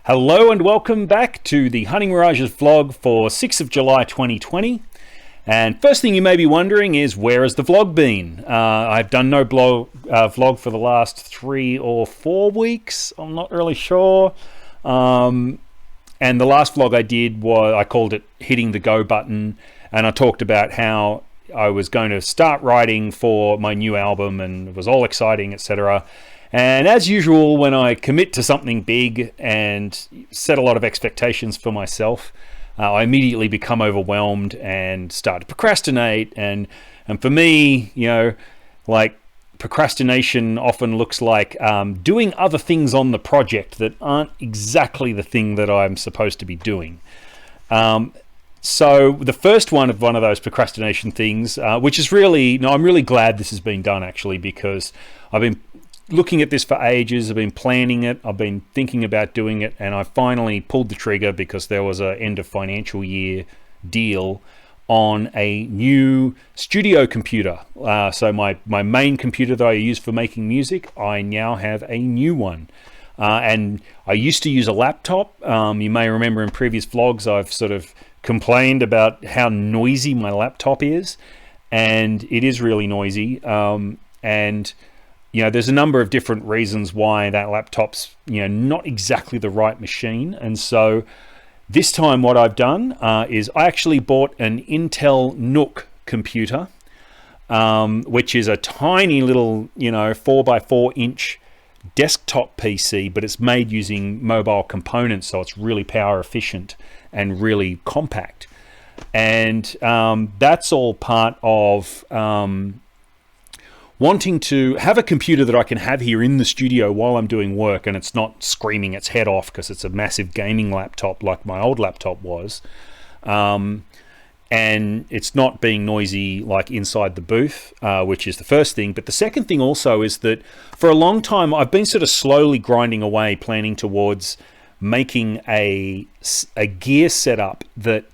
Hello and welcome back to the Hunting Mirages vlog for 6th of July 2020. And first thing you may be wondering is, where has the vlog been? I've done no vlog for the last 3 or 4 weeks. I'm not really sure. And the last vlog I did was, I called it Hitting the Go Button. And I talked about how I was going to start writing for my new album and it was all exciting, etc. And as usual, when I commit to something big and set a lot of expectations for myself, I immediately become overwhelmed and start to procrastinate. And for me, like, procrastination often looks like doing other things on the project that aren't exactly the thing that I'm supposed to be doing. So the first one of those procrastination things, which is really, I'm really glad this has been done, actually, because I've been looking at this for ages. I've been planning it, I've been thinking about doing it, and I finally pulled the trigger because there was a end of financial year deal on a new studio computer. So my main computer that I use for making music, I now have a new one. And I used to use a laptop. You may remember in previous vlogs I've sort of complained about how noisy my laptop is, and it is really noisy. And there's a number of different reasons why that laptop's not exactly the right machine. And so this time what I've done is I actually bought an Intel NUC computer, which is a tiny little 4x4 inch desktop PC, but it's made using mobile components, so it's really power efficient and really compact. And that's all part of wanting to have a computer that I can have here in the studio while I'm doing work, and it's not screaming its head off because it's a massive gaming laptop like my old laptop was. And it's not being noisy like inside the booth, which is the first thing. But the second thing also is that for a long time I've been sort of slowly grinding away, planning towards making a gear setup that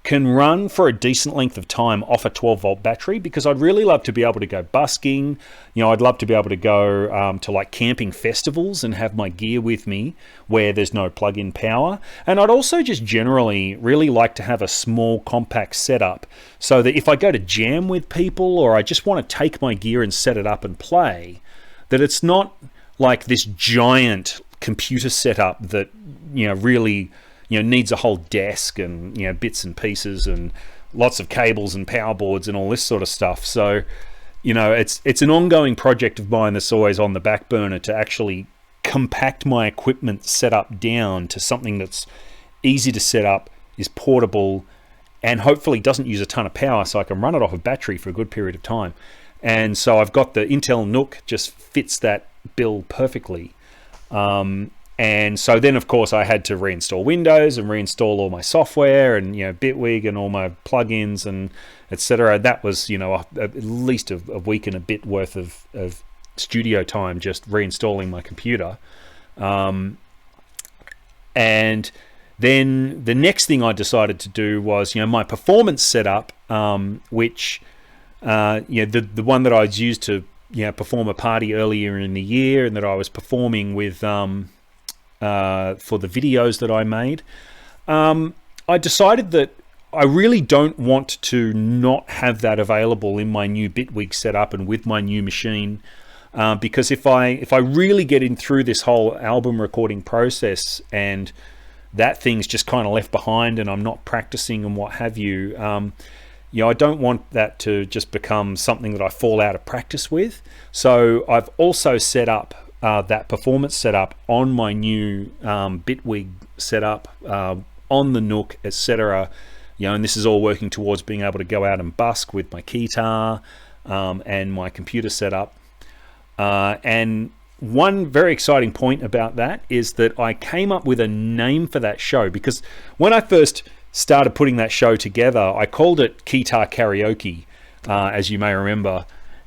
can run for a decent length of time off a 12-volt battery, because I'd really love to be able to go busking. I'd love to be able to go to like camping festivals and have my gear with me where there's no plug-in power. And I'd also just generally really like to have a small compact setup so that if I go to jam with people or I just want to take my gear and set it up and play, that it's not like this giant computer setup that really needs a whole desk and bits and pieces and lots of cables and power boards and all this sort of stuff. So it's an ongoing project of mine that's always on the back burner to actually compact my equipment setup down to something that's easy to set up, is portable, and hopefully doesn't use a ton of power, so I can run it off a battery for a good period of time. And so I've got the Intel NUC, just fits that bill perfectly. And so then, of course, I had to reinstall Windows and reinstall all my software and Bitwig and all my plugins and etc. That was at least a week and a bit worth of studio time just reinstalling my computer. And then the next thing I decided to do was my performance setup, which the one that I used to perform a party earlier in the year and that I was performing with for the videos that I made. I decided that I really don't want to not have that available in my new Bitwig setup and with my new machine, because if I really get in through this whole album recording process and that thing's just kind of left behind and I'm not practicing and what have you, I don't want that to just become something that I fall out of practice with. So I've also set up that performance setup on my new Bitwig setup, on the NUC, etc. And this is all working towards being able to go out and busk with my Keytar and my computer setup. And one very exciting point about that is that I came up with a name for that show, because when I first started putting that show together, I called it Keytar Karaoke, as you may remember.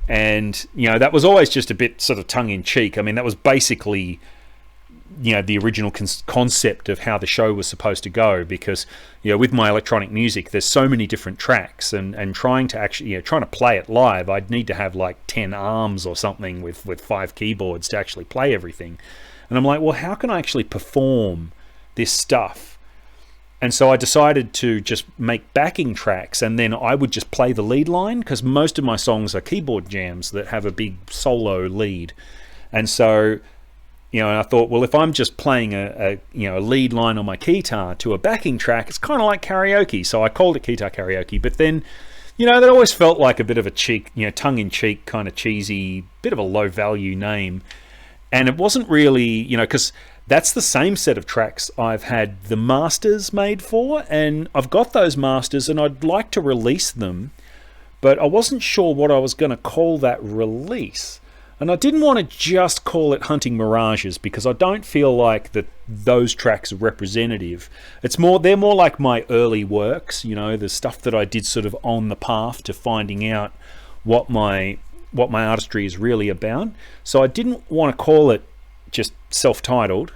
And that was always just a bit sort of tongue-in-cheek. I mean, that was basically the original concept of how the show was supposed to go, because with my electronic music there's so many different tracks, and trying to actually trying to play it live, I'd need to have like 10 arms or something with 5 keyboards to actually play everything. And I'm like, well, how can I actually perform this stuff. And so I decided to just make backing tracks, and then I would just play the lead line, because most of my songs are keyboard jams that have a big solo lead. And so, and I thought, well, if I'm just playing a lead line on my keytar to a backing track, it's kind of like karaoke. So I called it Keytar Karaoke. But then, that always felt like a bit of a tongue-in-cheek kind of cheesy, bit of a low-value name. And it wasn't really, because that's the same set of tracks I've had the masters made for, and I've got those masters and I'd like to release them, but I wasn't sure what I was going to call that release. And I didn't want to just call it Hunting Mirages, because I don't feel like that those tracks are representative. They're more like my early works, the stuff that I did sort of on the path to finding out what my artistry is really about. So I didn't want to call it just self-titled.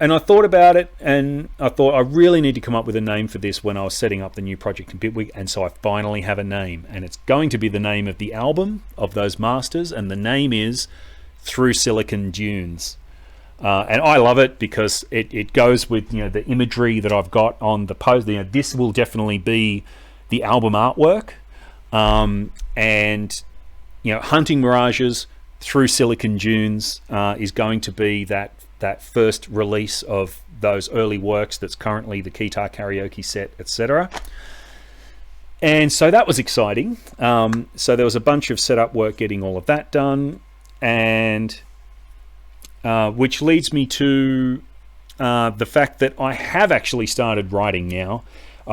And I thought about it, and I thought I really need to come up with a name for this when I was setting up the new project in Bitwig, and so I finally have a name, and it's going to be the name of the album of those masters, and the name is Through Silicon Dunes. And I love it because it goes with the imagery that I've got on the post. This will definitely be the album artwork, and Hunting Mirages Through Silicon Dunes is going to be that first release of those early works that's currently the Keytar Karaoke set, etc. And so that was exciting. So there was a bunch of setup work getting all of that done, and which leads me to the fact that I have actually started writing now.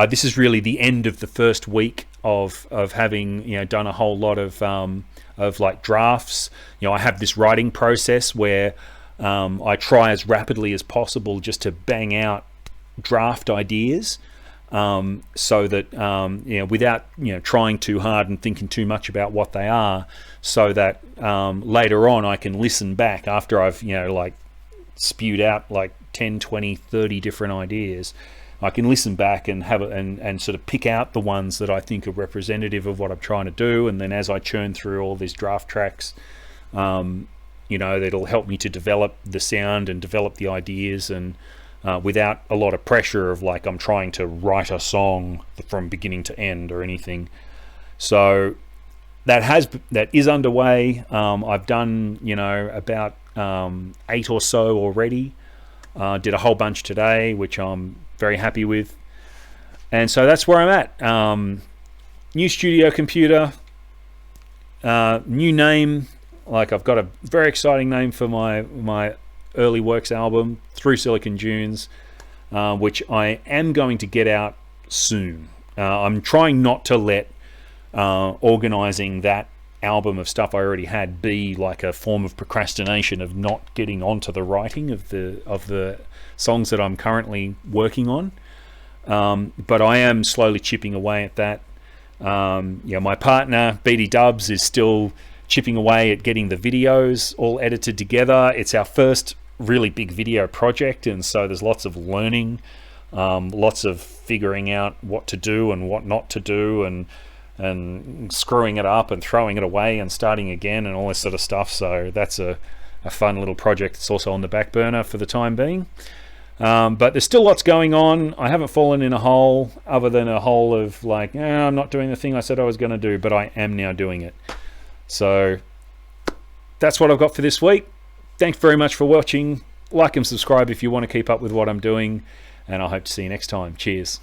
This is really the end of the first week of having done a whole lot of like drafts. I have this writing process where I try as rapidly as possible just to bang out draft ideas, so that without trying too hard and thinking too much about what they are, so that later on I can listen back after I've like spewed out like 10, 20, 30 different ideas. I can listen back and have it and sort of pick out the ones that I think are representative of what I'm trying to do, and then as I churn through all these draft tracks, that'll help me to develop the sound and develop the ideas, and without a lot of pressure of like I'm trying to write a song from beginning to end or anything. So that is underway. I've done about 8 or so already. Did a whole bunch today, which I'm very happy with, and so that's where I'm at. New studio computer, new name. Like I've got a very exciting name for my early works album, Through Silicon Dunes, which I am going to get out soon. I'm trying not to let organizing that album of stuff I already had be like a form of procrastination of not getting onto the writing of the songs that I'm currently working on. But I am slowly chipping away at that. My partner BD Dubs is still chipping away at getting the videos all edited together. It's our first really big video project, and so there's lots of learning, lots of figuring out what to do and what not to do, and screwing it up and throwing it away and starting again and all this sort of stuff. So that's a fun little project. It's also on the back burner for the time being. But there's still lots going on. I haven't fallen in a hole, other than a hole of like, I'm not doing the thing I said I was going to do, but I am now doing it. So that's what I've got for this week. Thanks very much for watching. Like and subscribe if you want to keep up with what I'm doing, and I hope to see you next time. Cheers.